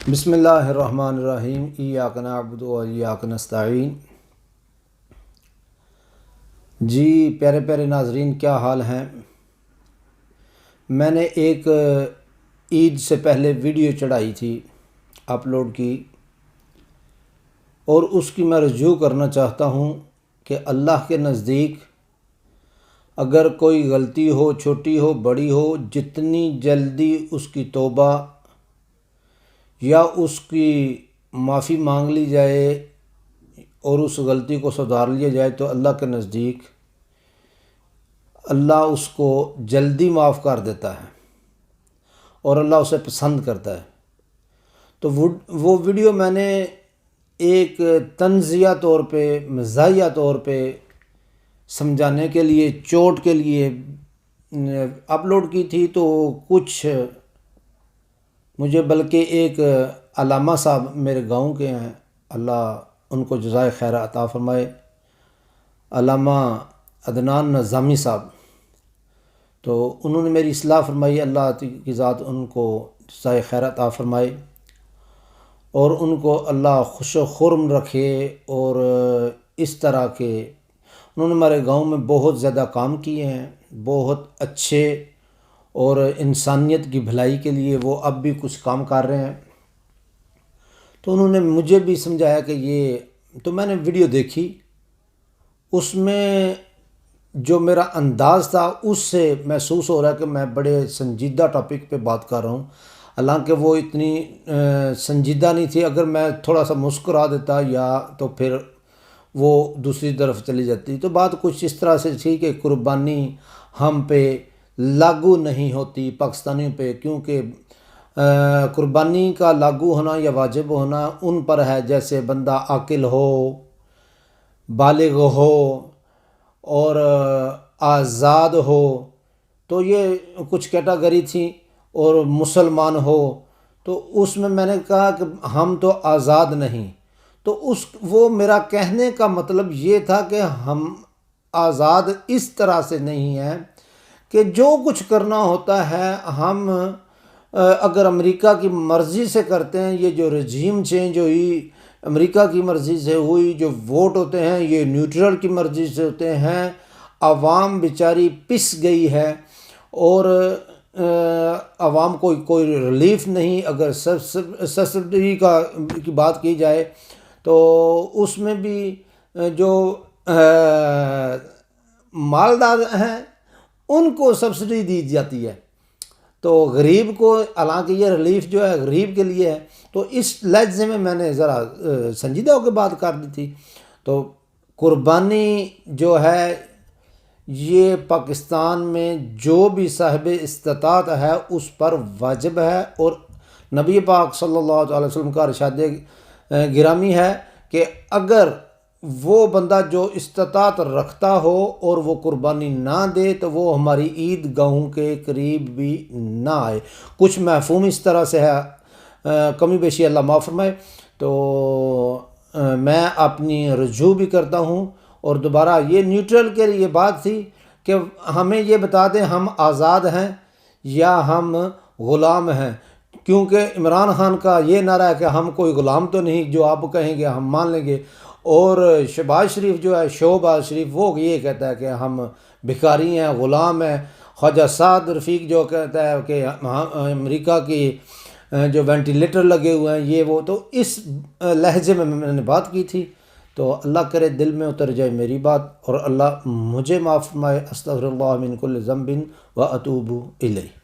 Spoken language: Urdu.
بسم اللہ الرحمن الرحیم ایاک نعبد و ایاک نستعین۔ جی پیارے پیارے ناظرین، کیا حال ہیں؟ میں نے ایک عید سے پہلے ویڈیو چڑھائی تھی، اپلوڈ کی، اور اس کی میں رجوع کرنا چاہتا ہوں کہ اللہ کے نزدیک اگر کوئی غلطی ہو، چھوٹی ہو بڑی ہو، جتنی جلدی اس کی توبہ یا اس کی معافی مانگ لی جائے اور اس غلطی کو سدھار لیا جائے تو اللہ کے نزدیک اللہ اس کو جلدی معاف کر دیتا ہے اور اللہ اسے پسند کرتا ہے۔ تو وہ ویڈیو میں نے ایک تنزیہ طور پہ، مزاحیہ طور پہ سمجھانے کے لیے، چوٹ کے لیے اپلوڈ کی تھی۔ تو کچھ مجھے بلکہ ایک علامہ صاحب میرے گاؤں کے ہیں، اللہ ان کو جزائے خیر عطا فرمائے، علامہ عدنان نظامی صاحب، تو انہوں نے میری اصلاح فرمائی، اللہ کی ذات ان کو جزائے خیر عطا فرمائے اور ان کو اللہ خوش و خرم رکھے۔ اور اس طرح کے انہوں نے ہمارے گاؤں میں بہت زیادہ کام کیے ہیں، بہت اچھے، اور انسانیت کی بھلائی کے لیے وہ اب بھی کچھ کام کر رہے ہیں۔ تو انہوں نے مجھے بھی سمجھایا کہ تو میں نے ویڈیو دیکھی، اس میں جو میرا انداز تھا اس سے محسوس ہو رہا ہے کہ میں بڑے سنجیدہ ٹاپک پہ بات کر رہا ہوں، حالانکہ وہ اتنی سنجیدہ نہیں تھی۔ اگر میں تھوڑا سا مسکرا دیتا یا تو پھر وہ دوسری طرف چلی جاتی۔ تو بات کچھ اس طرح سے تھی کہ قربانی ہم پہ لاگو نہیں ہوتی، پاکستانیوں پہ، کیونکہ قربانی کا لاگو ہونا یا واجب ہونا ان پر ہے جیسے بندہ عاقل ہو، بالغ ہو اور آزاد ہو۔ تو یہ کچھ کیٹاگری تھیں، اور مسلمان ہو، تو اس میں نے کہا کہ ہم تو آزاد نہیں۔ تو وہ میرا کہنے کا مطلب یہ تھا کہ ہم آزاد اس طرح سے نہیں ہیں کہ جو کچھ کرنا ہوتا ہے ہم اگر امریکہ کی مرضی سے کرتے ہیں، یہ جو رجیم چینج ہوئی امریکہ کی مرضی سے ہوئی، جو ووٹ ہوتے ہیں یہ نیوٹرل کی مرضی سے ہوتے ہیں، عوام بیچاری پس گئی ہے اور عوام کو کوئی ریلیف نہیں۔ اگر سبسڈی کی بات کی جائے تو اس میں بھی جو مالدار ہیں ان کو سبسڈی دی جاتی ہے، تو غریب کو، حالانکہ یہ ریلیف جو ہے غریب کے لیے ہے۔ تو اس لہجے میں نے ذرا سنجیدہ ہو کے بات کر دی تھی۔ تو قربانی جو ہے یہ پاکستان میں جو بھی صاحب استطاعت ہے اس پر واجب ہے، اور نبی پاک صلی اللہ علیہ وسلم کا ارشاد گرامی ہے کہ اگر وہ بندہ جو استطاعت رکھتا ہو اور وہ قربانی نہ دے تو وہ ہماری عید گاہوں کے قریب بھی نہ آئے۔ کچھ مفہوم اس طرح سے ہے، کمی بیشی اللہ معاف فرمائے۔ تو میں اپنی رجوع بھی کرتا ہوں، اور دوبارہ یہ نیوٹرل کے لیے بات تھی کہ ہمیں یہ بتا دیں ہم آزاد ہیں یا ہم غلام ہیں، کیونکہ عمران خان کا یہ نعرہ ہے کہ ہم کوئی غلام تو نہیں، جو آپ کہیں گے ہم مان لیں گے، اور شہباز شریف جو ہے، شہباز شریف، وہ یہ کہتا ہے کہ ہم بھکاری ہیں، غلام ہیں۔ خواجہ سعد رفیق جو کہتا ہے کہ امریکہ کی جو وینٹیلیٹر لگے ہوئے ہیں یہ وہ۔ تو اس لہجے میں نے بات کی تھی، تو اللہ کرے دل میں اتر جائے میری بات اور اللہ مجھے معاف فرمائے۔ استغفر اللہ من کل ذنب و اتوب الیہ۔